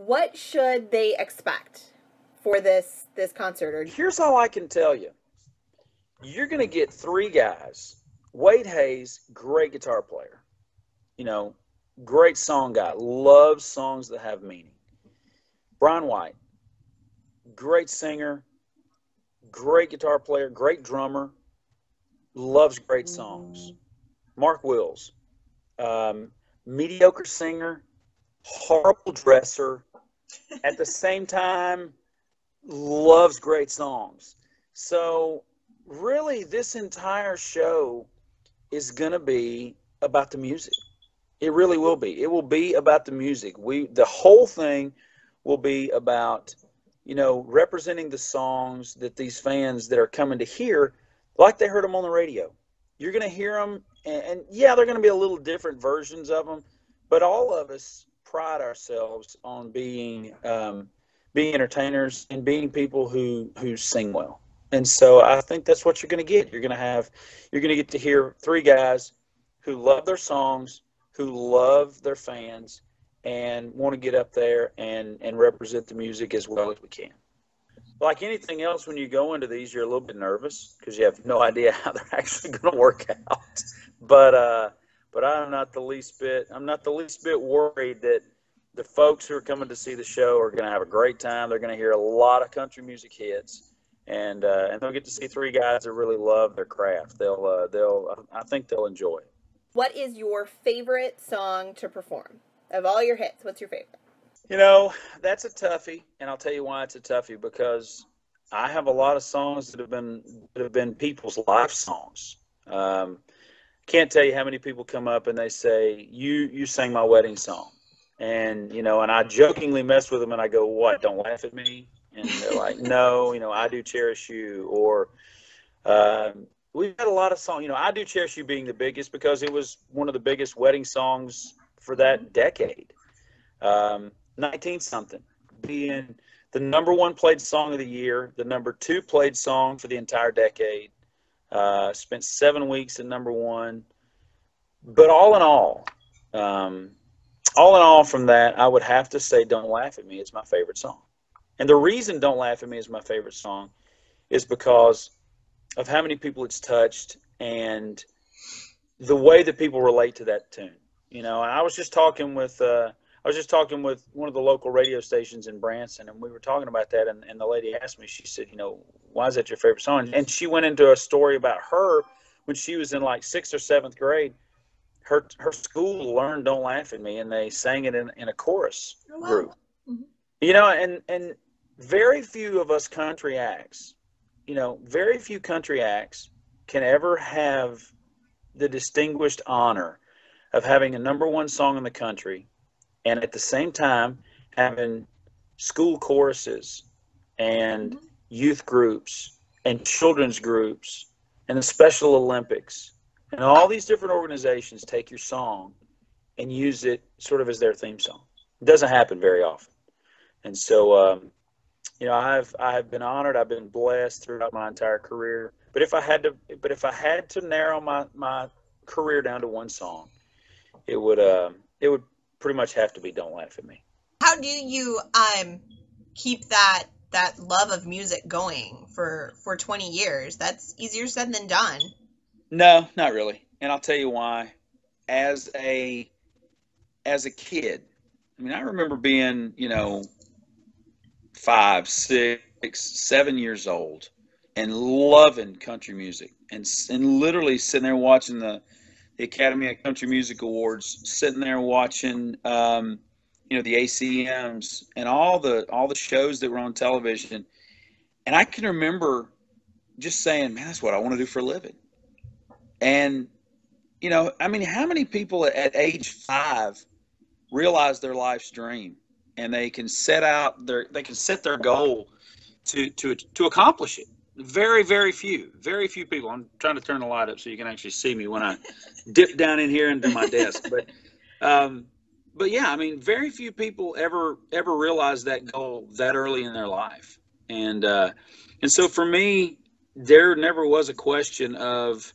What should they expect for this concert? Or Here's all I can tell you. You're going to get three guys. Wade Hayes, great guitar player. You know, great song guy. Loves songs that have meaning. Brian White, great singer, great guitar player, great drummer, loves great songs. Mark Wills, mediocre singer, horrible dresser, at the same time, loves great songs. So, really, this entire show is going to be about the music. It really will be. It will be about the music. The whole thing will be about, representing the songs that these fans that are coming to hear, like they heard them on the radio. You're going to hear them, and yeah, they're going to be a little different versions of them, but all of us pride ourselves on being entertainers and being people who sing well. And so I think that's what you're going to get. You're going to get to hear three guys who love their songs, who love their fans, and want to get up there and represent the music as well as we can. Like anything else, when you go into these, you're a little bit nervous because you have no idea how they're actually going to work out. But I'm not the least bit worried that the folks who are coming to see the show are going to have a great time. They're going to hear a lot of country music hits, and they'll get to see three guys that really love their craft. I think they'll enjoy it. What is your favorite song to perform? Of all your hits, what's your favorite? That's a toughie, and I'll tell you why it's a toughie, because I have a lot of songs that have been people's life songs. Can't tell you how many people come up and they say, you sang my wedding song. And, and I jokingly mess with them and I go, what, don't laugh at me? And they're like, no, I do cherish you. Or we've had a lot of songs, I do cherish you being the biggest because it was one of the biggest wedding songs for that decade. 19-something being the number one played song of the year, the number two played song for the entire decade. Spent 7 weeks at number one. But all in all, from that, I would have to say Don't Laugh at Me is my favorite song. And the reason Don't Laugh at Me is my favorite song is because of how many people it's touched and the way that people relate to that tune. I was just talking with one of the local radio stations in Branson, and we were talking about that, and the lady asked me, she said, why is that your favorite song? And she went into a story about her when she was in like 6th or 7th grade. Her school learned Don't Laugh at Me, and they sang it in a chorus group. Mm-hmm. And very few of us country acts, very few country acts can ever have the distinguished honor of having a number one song in the country and at the same time having school choruses and youth groups and children's groups and the Special Olympics and all these different organizations take your song and use it sort of as their theme song. It doesn't happen very often. And so, I've been honored. I've been blessed throughout my entire career. But if I had to narrow my career down to one song, it would pretty much have to be Don't Laugh at Me. How do you keep that love of music going for 20 years? That's easier said than done. No, not really. And I'll tell you why. As a kid, I remember being, 5, 6, 7 years old and loving country music and literally sitting there watching the Academy of Country Music Awards, sitting there watching, the ACMs and all the shows that were on television. And I can remember just saying, man, that's what I want to do for a living. And, how many people at age 5 realize their life's dream and they can set their goal to accomplish it? Very, very few people. I'm trying to turn the light up so you can actually see me when I dip down in here into my desk. But yeah, very few people ever realize that goal that early in their life. And so for me, there never was a question of,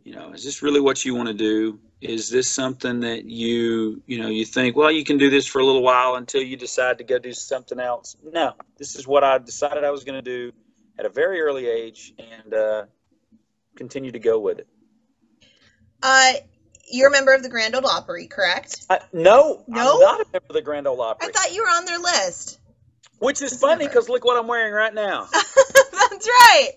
is this really what you want to do? Is this something that you think, well, you can do this for a little while until you decide to go do something else? No, this is what I decided I was going to do at a very early age, and continue to go with it. You're a member of the Grand Ole Opry, correct? No, No? I'm not a member of the Grand Ole Opry. I thought you were on their list. Which is funny because look what I'm wearing right now. That's right.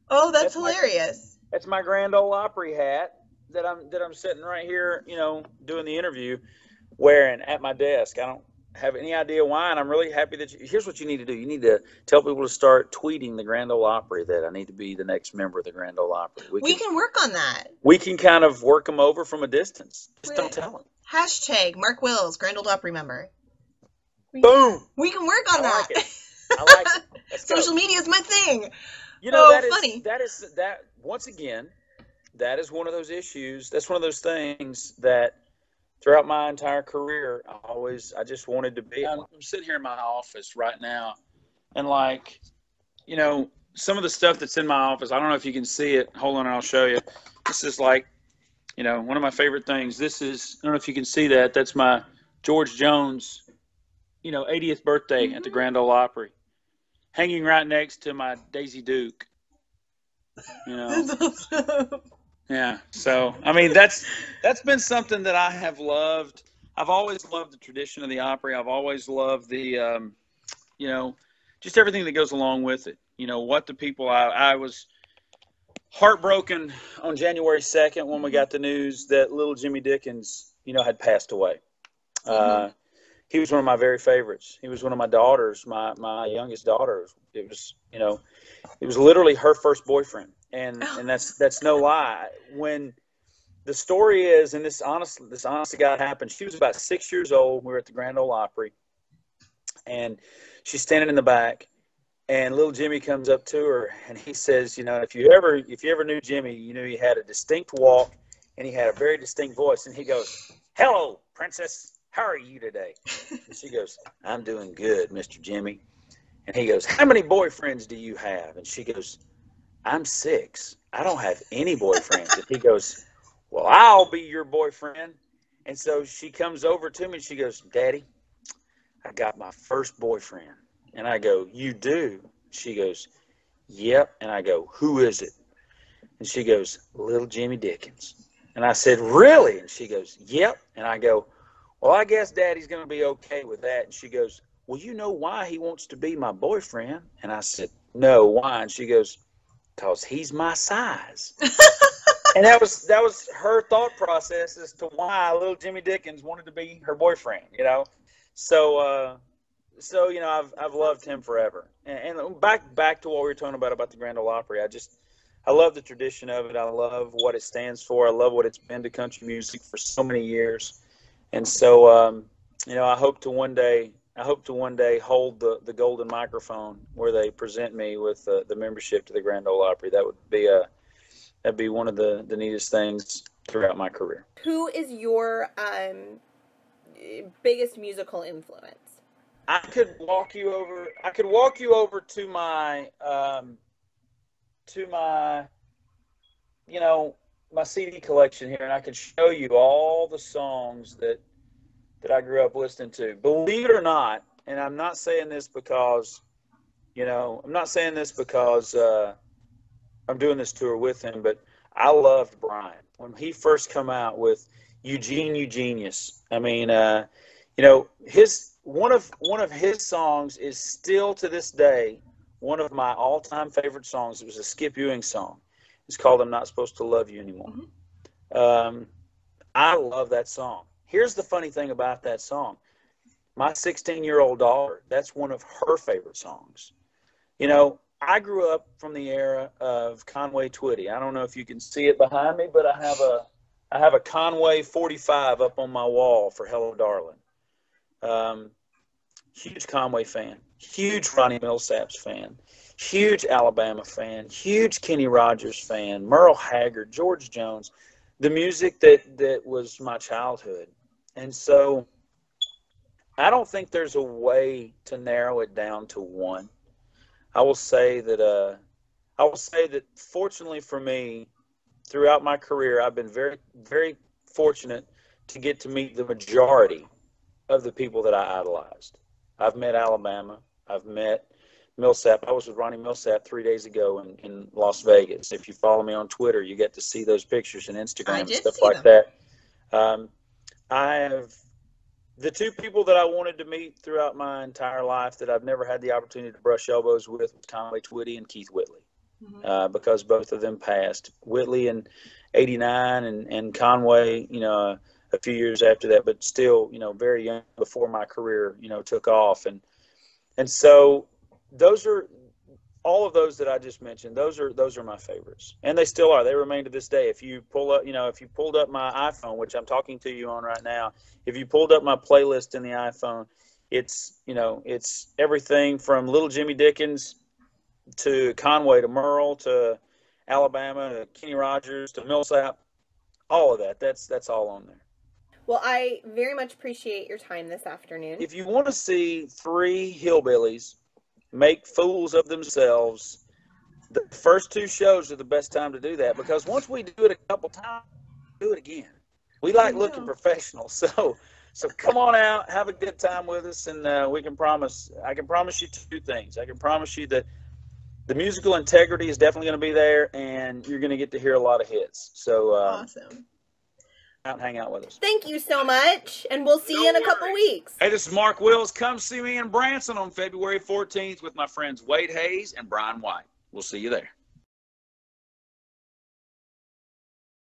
Oh, that's hilarious. That's my Grand Ole Opry hat that I'm sitting right here, doing the interview, wearing at my desk. I don't have any idea why, and I'm really happy that here's what you need to do. You need to tell people to start tweeting the Grand Ole Opry that I need to be the next member of the Grand Ole Opry. We can work on that. We can kind of work them over from a distance. Just don't tell them. Hashtag Mark Wills, Grand Ole Opry member. Boom. We can work on that. Like it. I like it. Let's go. Social media is my thing. Funny. That once again, that is one of those issues. That's one of those things that throughout my entire career, I just wanted to be. I'm sitting here in my office right now, and some of the stuff that's in my office, I don't know if you can see it. Hold on, I'll show you. This is one of my favorite things. I don't know if you can see that. That's my George Jones 80th birthday at the Grand Ole Opry, hanging right next to my Daisy Duke. That's awesome. Yeah. So, I mean, that's been something that I have loved. I've always loved the tradition of the Opry. I've always loved the, just everything that goes along with it. What the people, I was heartbroken on January 2nd when we got the news that little Jimmy Dickens, had passed away. He was one of my very favorites. He was one of my daughters, my youngest daughter. It was literally her first boyfriend. And that's no lie. When the story is, and this honest to God happened, she was about 6 years old. We were at the Grand Ole Opry, and she's standing in the back, and little Jimmy comes up to her, and he says, if you ever knew Jimmy, he had a distinct walk, and he had a very distinct voice, and he goes, "Hello, princess. How are you today?" And she goes, "I'm doing good, Mr. Jimmy." And he goes, "How many boyfriends do you have?" And she goes, "I'm 6. I don't have any boyfriends." And he goes, "Well, I'll be your boyfriend." And so she comes over to me and she goes, "Daddy, I got my first boyfriend." And I go, "You do?" She goes, "Yep." And I go, "Who is it?" And she goes, "Little Jimmy Dickens." And I said, "Really?" And she goes, "Yep." And I go, "Well, I guess Daddy's going to be okay with that." And she goes, "Well, you know why he wants to be my boyfriend?" And I said, "No, why?" And she goes, "'Cause he's my size." And that was her thought process as to why little Jimmy Dickens wanted to be her boyfriend, So I've loved him forever. And back to what we were talking about the Grand Ole Opry. I love the tradition of it. I love what it stands for. I love what it's been to country music for so many years. And so, I hope to one day hold the golden microphone where they present me with the membership to the Grand Ole Opry. That'd be one of the neatest things throughout my career. Who is your biggest musical influence? I could walk you over to my my CD collection here, and I could show you all the songs that I grew up listening to. Believe it or not, and I'm not saying this because I'm doing this tour with him, but I loved Brian when he first come out with Eugenius. I mean, his one of his songs is still to this day one of my all-time favorite songs. It was a Skip Ewing song. It's called "I'm Not Supposed to Love You Anymore." Mm-hmm. I love that song. Here's the funny thing about that song. My 16-year-old daughter, that's one of her favorite songs. I grew up from the era of Conway Twitty. I don't know if you can see it behind me, but I have a Conway 45 up on my wall for "Hello, Darling." Huge Conway fan, huge Ronnie Millsaps fan, huge Alabama fan, huge Kenny Rogers fan, Merle Haggard, George Jones, the music that was my childhood. And so I don't think there's a way to narrow it down to one. I will say that fortunately for me, throughout my career, I've been very, very fortunate to get to meet the majority of the people that I idolized. I've met Alabama. I've met Millsap. I was with Ronnie Millsap 3 days ago in Las Vegas. If you follow me on Twitter, you get to see those pictures and Instagram and stuff like that. I have the two people that I wanted to meet throughout my entire life that I've never had the opportunity to brush elbows with was Conway Twitty and Keith Whitley, because both of them passed. Whitley in '89 and Conway, a few years after that, but still, very young before my career, took off. And so those are all of those that I just mentioned. Those are my favorites, and they still are. They remain to this day. If you pull up, if you pulled up my iPhone, which I'm talking to you on right now, if you pulled up my playlist in the iPhone, it's everything from Little Jimmy Dickens to Conway to Merle to Alabama to Kenny Rogers to Millsap, all of that. That's all on there. Well, I very much appreciate your time this afternoon. If you want to see three hillbillies make fools of themselves, the first two shows are the best time to do that, because once we do it a couple times, we do it again. We like looking professional. So come on out, have a good time with us, and I can promise you two things. I can promise you that the musical integrity is definitely going to be there, and you're going to get to hear a lot of hits. So awesome. Out and hang out with us. Thank you so much, and we'll see you in a couple weeks. Hey, this is Mark Wills. Come see me in Branson on February 14th with my friends Wade Hayes and Brian White. We'll see you there.